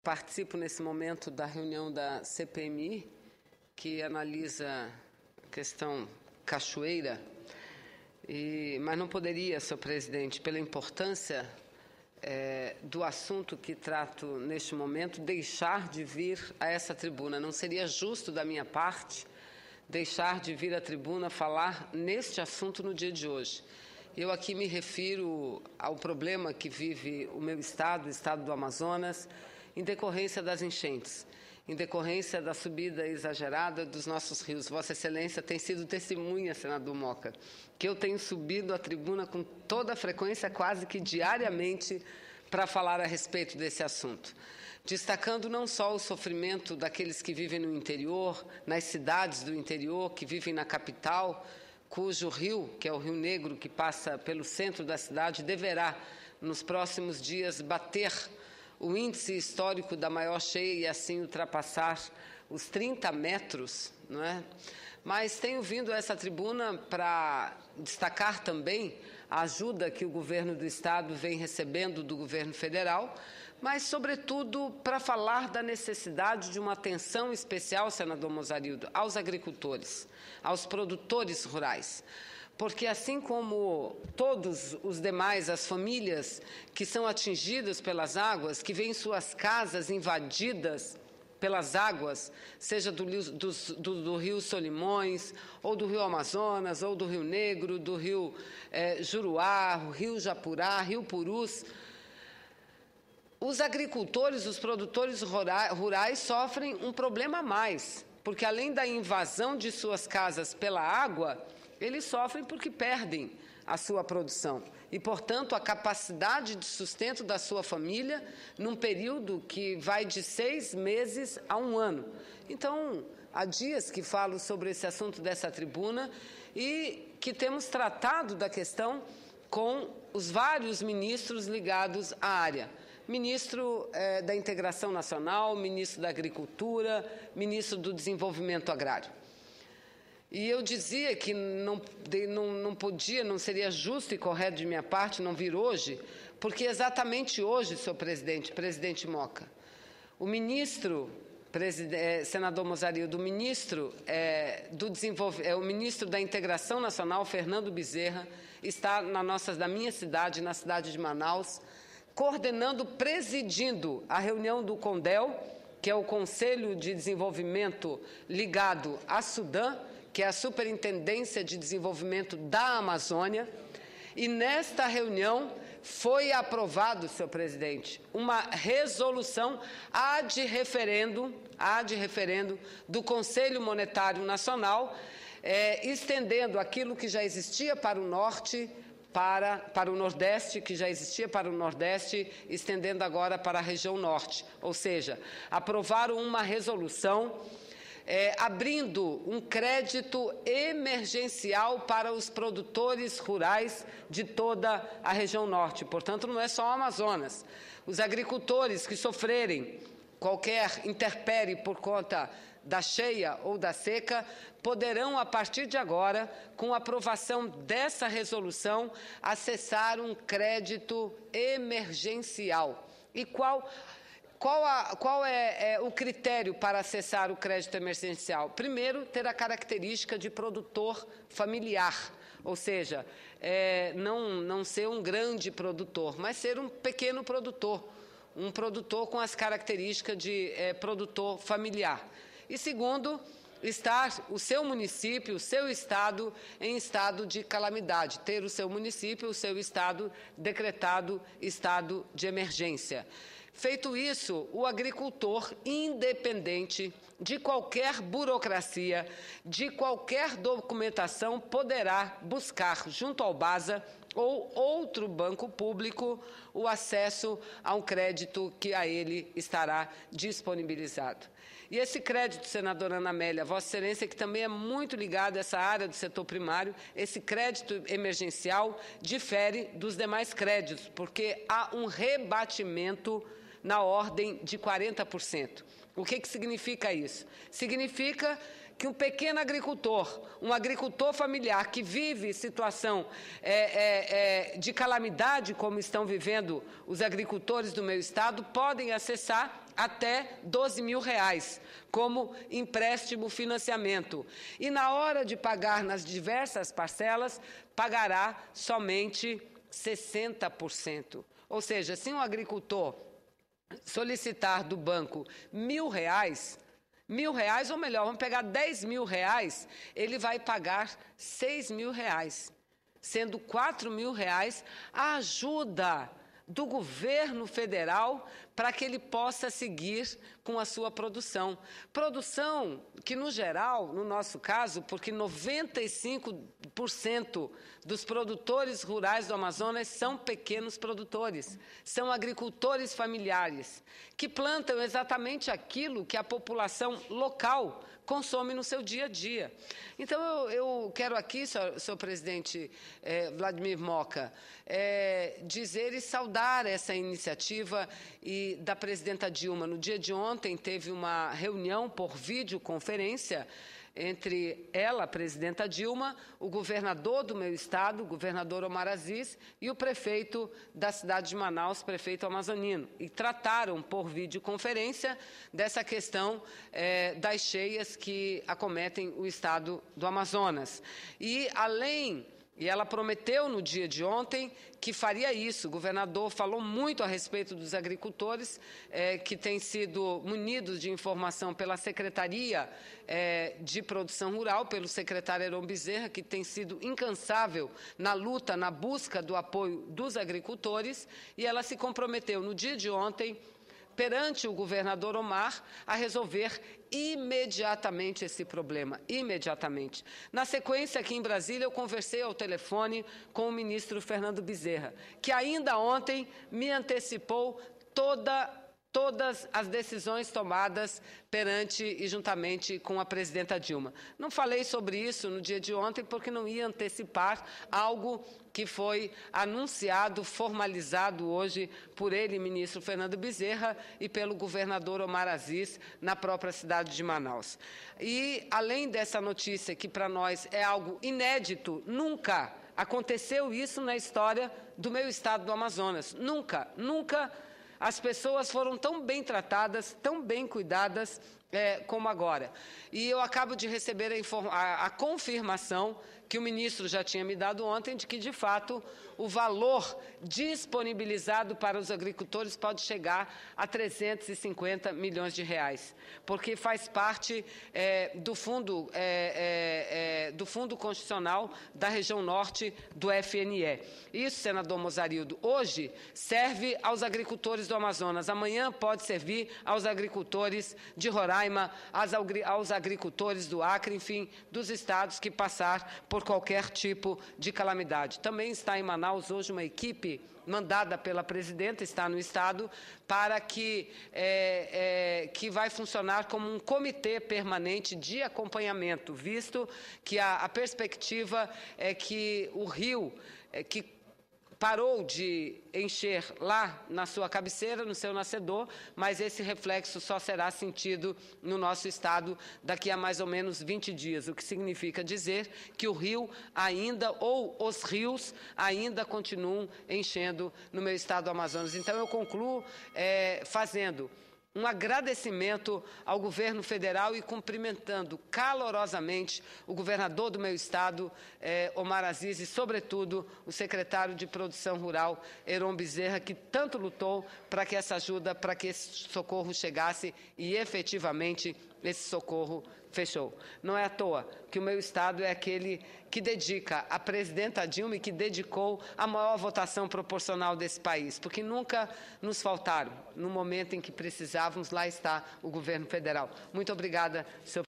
Participo nesse momento da reunião da CPMI, que analisa a questão Cachoeira, mas não poderia, senhor presidente, pela importância do assunto que trato neste momento, deixar de vir a essa tribuna. Não seria justo da minha parte deixar de vir à tribuna falar neste assunto no dia de hoje. Eu aqui me refiro ao problema que vive o meu estado, o estado do Amazonas, em decorrência das enchentes, em decorrência da subida exagerada dos nossos rios. Vossa Excelência tem sido testemunha, senador Moca, que eu tenho subido à tribuna com toda a frequência, quase que diariamente, para falar a respeito desse assunto, destacando não só o sofrimento daqueles que vivem no interior, nas cidades do interior, que vivem na capital, cujo rio, que é o Rio Negro, que passa pelo centro da cidade, deverá, nos próximos dias, bater o índice histórico da maior cheia e assim ultrapassar os 30 metros, não é? Mas tenho vindo a essa tribuna para destacar também a ajuda que o governo do Estado vem recebendo do governo federal, mas, sobretudo, para falar da necessidade de uma atenção especial, senador Mozarildo, aos agricultores, aos produtores rurais. Porque, assim como todos os demais, as famílias que são atingidas pelas águas, que veem suas casas invadidas pelas águas, seja do Rio Solimões, ou do Rio Amazonas, ou do Rio Negro, do Rio Juruá, Rio Japurá, Rio Purus, os agricultores, os produtores rurais sofrem um problema a mais, porque além da invasão de suas casas pela água, eles sofrem porque perdem a sua produção e, portanto, a capacidade de sustento da sua família num período que vai de 6 meses a 1 ano. Então, há dias que falo sobre esse assunto dessa tribuna e que temos tratado da questão com os vários ministros ligados à área. Ministro da Integração Nacional, ministro da Agricultura, ministro do Desenvolvimento Agrário. E eu dizia que não podia, não seria justo e correto de minha parte não vir hoje, porque exatamente hoje, senhor presidente Moca, o ministro, senador Mozarildo, o ministro o ministro da Integração Nacional, Fernando Bezerra, está na minha cidade, na cidade de Manaus, coordenando, presidindo a reunião do CONDEL, que é o Conselho de Desenvolvimento ligado à Sudã, que é a Superintendência de Desenvolvimento da Amazônia, e nesta reunião foi aprovado, senhor presidente, uma resolução ad referendo do Conselho Monetário Nacional, estendendo aquilo que já existia para o Norte, para o Nordeste, que já existia para o Nordeste, estendendo agora para a região Norte. Ou seja, aprovaram uma resolução abrindo um crédito emergencial para os produtores rurais de toda a região Norte. Portanto, não é só o Amazonas. Os agricultores que sofrerem qualquer intempérie por conta da cheia ou da seca, poderão, a partir de agora, com a aprovação dessa resolução, acessar um crédito emergencial. E qual é o critério para acessar o crédito emergencial? Primeiro, ter a característica de produtor familiar, ou seja, não ser um grande produtor, mas ser um pequeno produtor, um produtor com as características de produtor familiar. E segundo, estar o seu município, o seu estado em estado de calamidade, ter o seu município, o seu estado decretado estado de emergência. Feito isso, o agricultor, independente de qualquer burocracia, de qualquer documentação, poderá buscar junto ao BASA ou outro banco público o acesso a um crédito que a ele estará disponibilizado. E esse crédito, senadora Ana Amélia, Vossa Excelência, que também é muito ligado a essa área do setor primário, esse crédito emergencial difere dos demais créditos, porque há um rebatimento na ordem de 40%. O que significa isso? Significa que um pequeno agricultor, um agricultor familiar que vive situação de calamidade, como estão vivendo os agricultores do meu estado, podem acessar até R$12.000, como empréstimo financiamento. E na hora de pagar nas diversas parcelas, pagará somente 60%. Ou seja, se um agricultor solicitar do banco R$1.000, ou melhor, vamos pegar R$10.000, ele vai pagar R$6.000, sendo R$4.000 a ajuda do governo federal para que ele possa seguir com a sua produção. Produção que, no geral, no nosso caso, porque 95% dos produtores rurais do Amazonas são pequenos produtores, são agricultores familiares, que plantam exatamente aquilo que a população local consome no seu dia a dia. Então, eu quero aqui, senhor presidente Vladimir Moca, dizer e saudar essa iniciativa da presidenta Dilma. No dia de ontem, teve uma reunião por videoconferência entre ela, a presidenta Dilma, o governador do meu estado, o governador Omar Aziz, e o prefeito da cidade de Manaus, prefeito amazonino, e trataram por videoconferência dessa questão das cheias que acometem o estado do Amazonas. E ela prometeu no dia de ontem que faria isso. O governador falou muito a respeito dos agricultores, que têm sido munidos de informação pela Secretaria de Produção Rural, pelo secretário Heron Bezerra, que tem sido incansável na luta, na busca do apoio dos agricultores, e ela se comprometeu no dia de ontem, perante o governador Omar, a resolver imediatamente esse problema, imediatamente. Na sequência, aqui em Brasília, eu conversei ao telefone com o ministro Fernando Bezerra, que ainda ontem me antecipou todas as decisões tomadas perante e juntamente com a presidenta Dilma. Não falei sobre isso no dia de ontem porque não ia antecipar algo que foi anunciado, formalizado hoje por ele, ministro Fernando Bezerra, e pelo governador Omar Aziz, na própria cidade de Manaus. E, além dessa notícia, que para nós é algo inédito, nunca aconteceu isso na história do meu estado do Amazonas. Nunca as pessoas foram tão bem tratadas, tão bem cuidadas como agora. E eu acabo de receber a confirmação que o ministro já tinha me dado ontem, de que, de fato, o valor disponibilizado para os agricultores pode chegar a R$350 milhões, porque faz parte do fundo constitucional da região norte do FNE. Isso, senador Mozarildo, hoje serve aos agricultores do Amazonas, amanhã pode servir aos agricultores de Roraima, aos agricultores do Acre, enfim, dos estados que passar por qualquer tipo de calamidade. Também está em Manaus hoje uma equipe mandada pela presidenta, está no estado, para que vai funcionar como um comitê permanente de acompanhamento, visto que a perspectiva é que o rio, que parou de encher lá na sua cabeceira, no seu nascedor, mas esse reflexo só será sentido no nosso estado daqui a mais ou menos 20 dias, o que significa dizer que o rio ainda, ou os rios, ainda continuam enchendo no meu estado do Amazonas. Então, eu concluo fazendo um agradecimento ao governo federal e cumprimentando calorosamente o governador do meu estado, Omar Aziz, e, sobretudo, o secretário de Produção Rural, Heron Bezerra, que tanto lutou para que essa ajuda, para que esse socorro chegasse e, efetivamente, esse socorro fechou. Não é à toa que o meu estado é aquele que dedica a presidenta Dilma e que dedicou a maior votação proporcional desse país, porque nunca nos faltaram. No momento em que precisávamos, lá está o governo federal. Muito obrigada, senhor